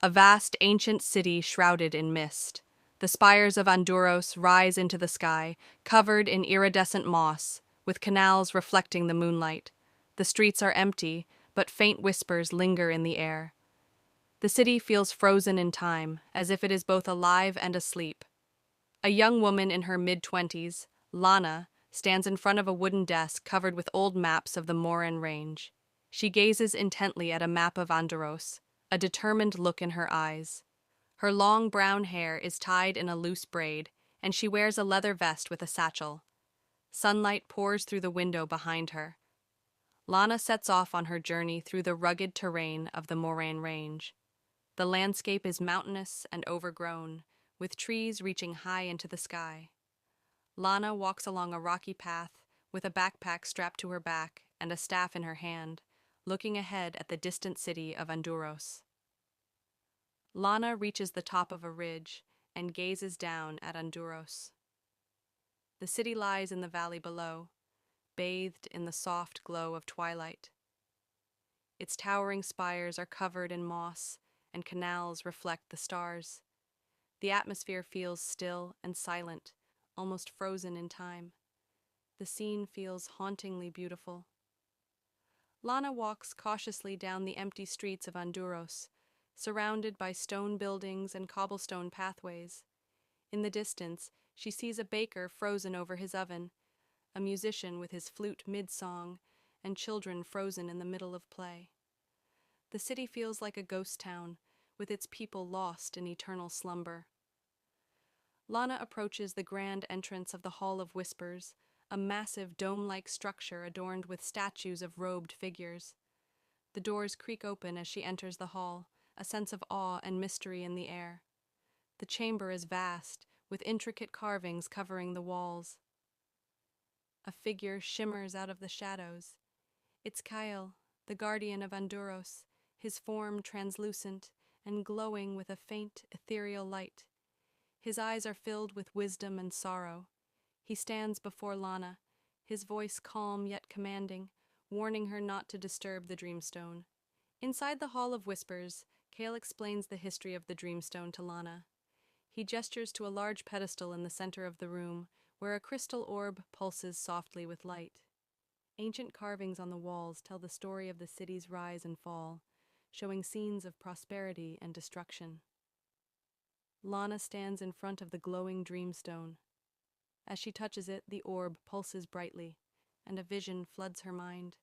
a vast ancient city shrouded in mist. The spires of Anduros rise into the sky, covered in iridescent moss, with canals reflecting the moonlight. The streets are empty, but faint whispers linger in the air. The city feels frozen in time, as if it is both alive and asleep. A young woman in her mid-twenties, Lana, stands in front of a wooden desk covered with old maps of the Moran Range. She gazes intently at a map of Anduros, a determined look in her eyes. Her long brown hair is tied in a loose braid, and she wears a leather vest with a satchel. Sunlight pours through the window behind her. Lana sets off on her journey through the rugged terrain of the Moran Range. The landscape is mountainous and overgrown, with trees reaching high into the sky. Lana walks along a rocky path with a backpack strapped to her back and a staff in her hand, looking ahead at the distant city of Anduros. Lana reaches the top of a ridge and gazes down at Anduros. The city lies in the valley below, bathed in the soft glow of twilight. Its towering spires are covered in moss, and canals reflect the stars. The atmosphere feels still and silent, almost frozen in time. The scene feels hauntingly beautiful. Lana walks cautiously down the empty streets of Anduros, surrounded by stone buildings and cobblestone pathways. In the distance, she sees a baker frozen over his oven, a musician with his flute mid-song, and children frozen in the middle of play. The city feels like a ghost town, with its people lost in eternal slumber. Lana approaches the grand entrance of the Hall of Whispers, a massive dome-like structure adorned with statues of robed figures. The doors creak open as she enters the hall, a sense of awe and mystery in the air. The chamber is vast, with intricate carvings covering the walls. A figure shimmers out of the shadows. It's Kyle, the guardian of Anduros, his form translucent and glowing with a faint, ethereal light. His eyes are filled with wisdom and sorrow. He stands before Lana, his voice calm yet commanding, warning her not to disturb the Dreamstone. Inside the Hall of Whispers, Kale explains the history of the Dreamstone to Lana. He gestures to a large pedestal in the center of the room, where a crystal orb pulses softly with light. Ancient carvings on the walls tell the story of the city's rise and fall, showing scenes of prosperity and destruction. Lana stands in front of the glowing Dreamstone. As she touches it, the orb pulses brightly, and a vision floods her mind.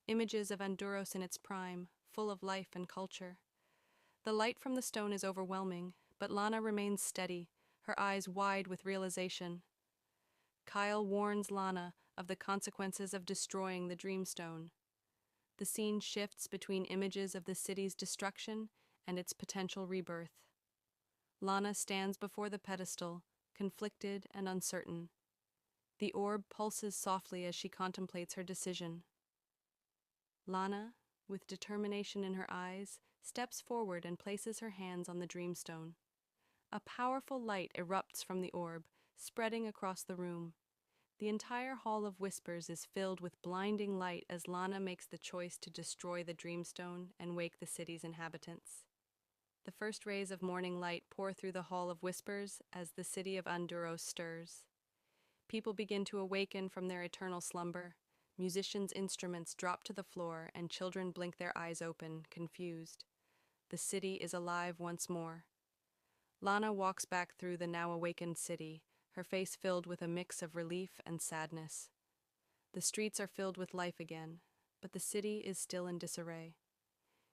Images of Anduros in its prime, full of life and culture. The light from the stone is overwhelming, but Lana remains steady, her eyes wide with realization. Kyle warns Lana of the consequences of destroying the Dreamstone. The scene shifts between images of the city's destruction and its potential rebirth. Lana stands before the pedestal, conflicted and uncertain. The orb pulses softly as she contemplates her decision. Lana, with determination in her eyes, steps forward and places her hands on the Dreamstone. A powerful light erupts from the orb, spreading across the room. The entire Hall of Whispers is filled with blinding light as Lana makes the choice to destroy the Dreamstone and wake the city's inhabitants. The first rays of morning light pour through the Hall of Whispers as the city of Anduros stirs. People begin to awaken from their eternal slumber. Musicians' instruments drop to the floor and children blink their eyes open, confused. The city is alive once more. Lana walks back through the now awakened city, her face filled with a mix of relief and sadness. The streets are filled with life again, but the city is still in disarray.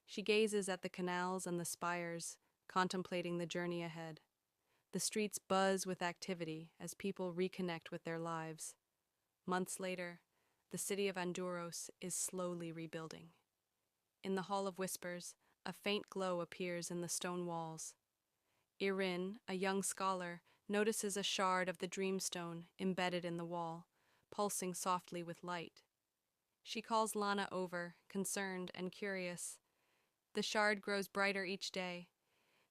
She gazes at the canals and the spires, contemplating the journey ahead. The streets buzz with activity as people reconnect with their lives. Months later, the city of Anduros is slowly rebuilding. In the Hall of Whispers, a faint glow appears in the stone walls. Irin, a young scholar, notices a shard of the Dreamstone embedded in the wall, pulsing softly with light. She calls Lana over, concerned and curious. The shard grows brighter each day.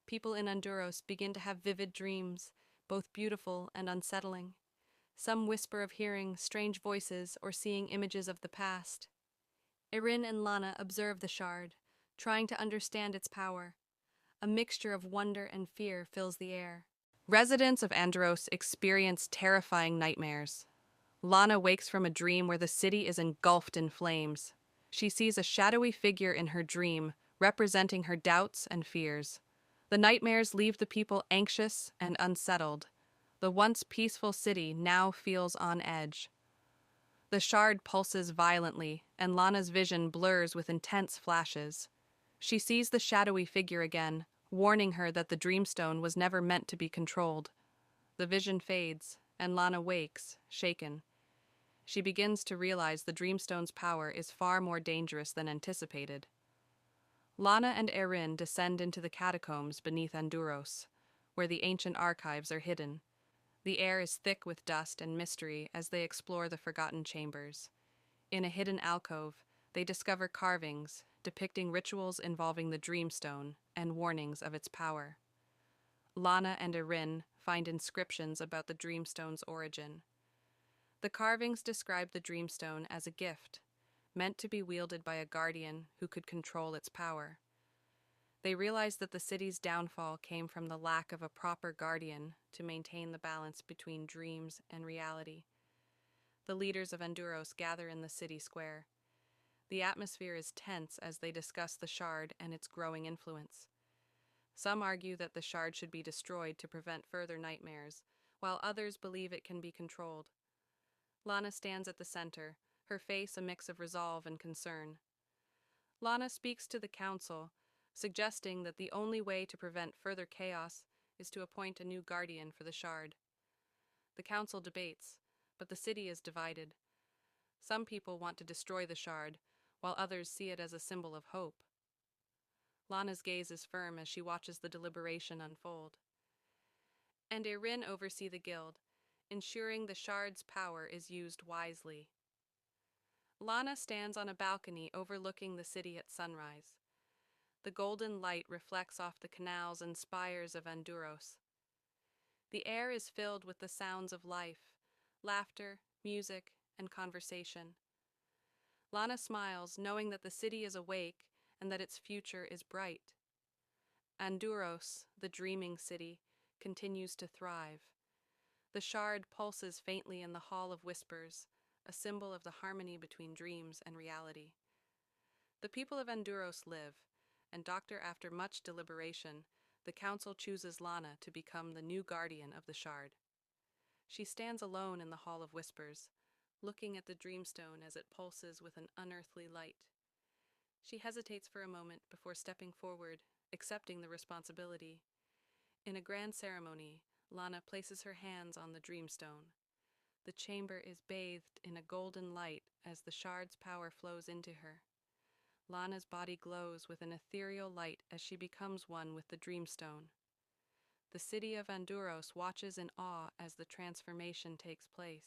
People in Anduros begin to have vivid dreams, both beautiful and unsettling. Some whisper of hearing strange voices or seeing images of the past. Irin and Lana observe the shard, trying to understand its power. A mixture of wonder and fear fills the air. Residents of Andros experience terrifying nightmares. Lana wakes from a dream where the city is engulfed in flames. She sees a shadowy figure in her dream, representing her doubts and fears. The nightmares leave the people anxious and unsettled. The once peaceful city now feels on edge. The shard pulses violently, and Lana's vision blurs with intense flashes. She sees the shadowy figure again, warning her that the Dreamstone was never meant to be controlled. The vision fades, and Lana wakes, shaken. She begins to realize the Dreamstone's power is far more dangerous than anticipated. Lana and Erin descend into the catacombs beneath Anduros, where the ancient archives are hidden. The air is thick with dust and mystery as they explore the forgotten chambers. In a hidden alcove, they discover carvings depicting rituals involving the Dreamstone and warnings of its power. Lana and Erin find inscriptions about the Dreamstone's origin. The carvings describe the Dreamstone as a gift, meant to be wielded by a guardian who could control its power. They realize that the city's downfall came from the lack of a proper guardian to maintain the balance between dreams and reality. The leaders of Anduros gather in the city square. The atmosphere is tense as they discuss the shard and its growing influence. Some argue that the shard should be destroyed to prevent further nightmares, while others believe it can be controlled. Lana stands at the center, her face a mix of resolve and concern. Lana speaks to the council, suggesting that the only way to prevent further chaos is to appoint a new guardian for the shard. The council debates, but the city is divided. Some people want to destroy the shard, while others see it as a symbol of hope. Lana's gaze is firm as she watches the deliberation unfold. And Erin oversee the guild, ensuring the shard's power is used wisely. Lana stands on a balcony overlooking the city at sunrise. The golden light reflects off the canals and spires of Anduros. The air is filled with the sounds of life, laughter, music, and conversation. Lana smiles, knowing that the city is awake and that its future is bright. Anduros, the dreaming city, continues to thrive. The shard pulses faintly in the Hall of Whispers, a symbol of the harmony between dreams and reality. The people of Anduros live, and after much deliberation, the council chooses Lana to become the new guardian of the shard. She stands alone in the Hall of Whispers, looking at the Dreamstone as it pulses with an unearthly light. She hesitates for a moment before stepping forward, accepting the responsibility. In a grand ceremony, Lana places her hands on the Dreamstone. The chamber is bathed in a golden light as the shard's power flows into her. Lana's body glows with an ethereal light as she becomes one with the Dreamstone. The city of Anduros watches in awe as the transformation takes place.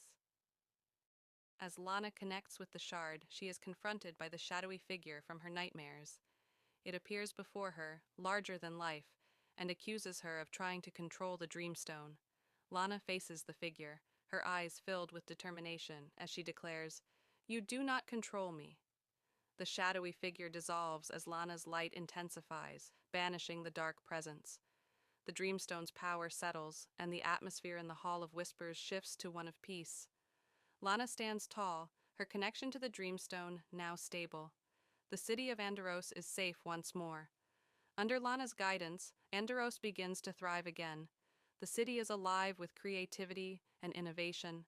As Lana connects with the shard, she is confronted by the shadowy figure from her nightmares. It appears before her, larger than life, and accuses her of trying to control the Dreamstone. Lana faces the figure, her eyes filled with determination, as she declares, "You do not control me." The shadowy figure dissolves as Lana's light intensifies, banishing the dark presence. The Dreamstone's power settles, and the atmosphere in the Hall of Whispers shifts to one of peace. Lana stands tall, her connection to the Dreamstone now stable. The city of Anduros is safe once more. Under Lana's guidance, Anduros begins to thrive again. The city is alive with creativity and innovation.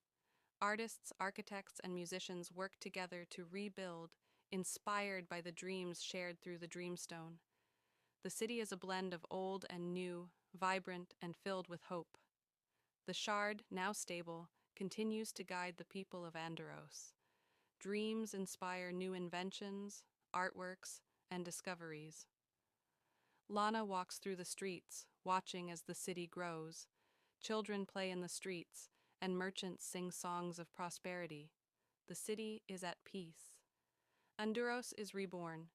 Artists, architects, and musicians work together to rebuild, inspired by the dreams shared through the Dreamstone. The city is a blend of old and new, vibrant and filled with hope. The shard, now stable, continues to guide the people of Anduros. Dreams inspire new inventions, artworks, and discoveries. Lana walks through the streets, watching as the city grows. Children play in the streets, and merchants sing songs of prosperity. The city is at peace. Anduros is reborn.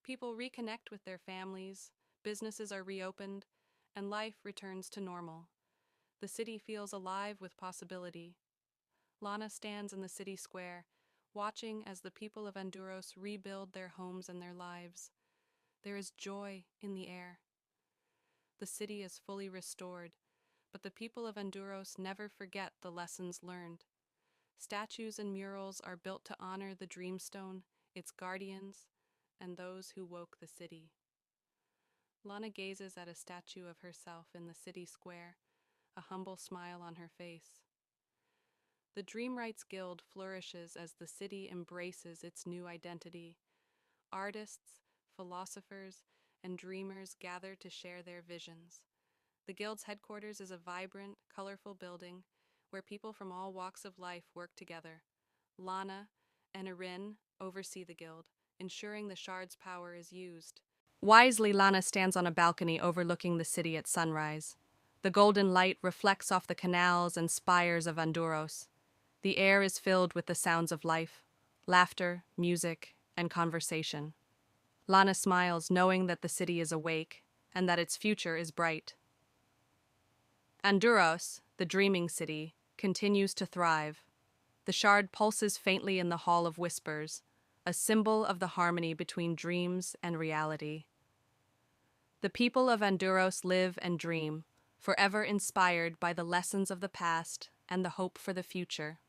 People reconnect with their families, businesses are reopened, and life returns to normal. The city feels alive with possibility. Lana stands in the city square, watching as the people of Anduros rebuild their homes and their lives. There is joy in the air. the city is fully restored, but the people of Anduros never forget the lessons learned. Statues and murals are built to honor the Dreamstone, its guardians, and those who woke the city. Lana gazes at a statue of herself in the city square, a humble smile on her face. The Dream Rights Guild flourishes as the city embraces its new identity. Artists, philosophers, and dreamers gather to share their visions. The Guild's headquarters is a vibrant, colorful building where people from all walks of life work together. Lana and Erin oversee the Guild, ensuring the Shard's power is used. Wisely, Lana stands on a balcony overlooking the city at sunrise. The golden light reflects off the canals and spires of Anduros. The air is filled with the sounds of life, laughter, music, and conversation. Lana smiles, knowing that the city is awake and that its future is bright. Anduros, the dreaming city, continues to thrive. The shard pulses faintly in the Hall of Whispers, a symbol of the harmony between dreams and reality. The people of Anduros live and dream, forever inspired by the lessons of the past and the hope for the future.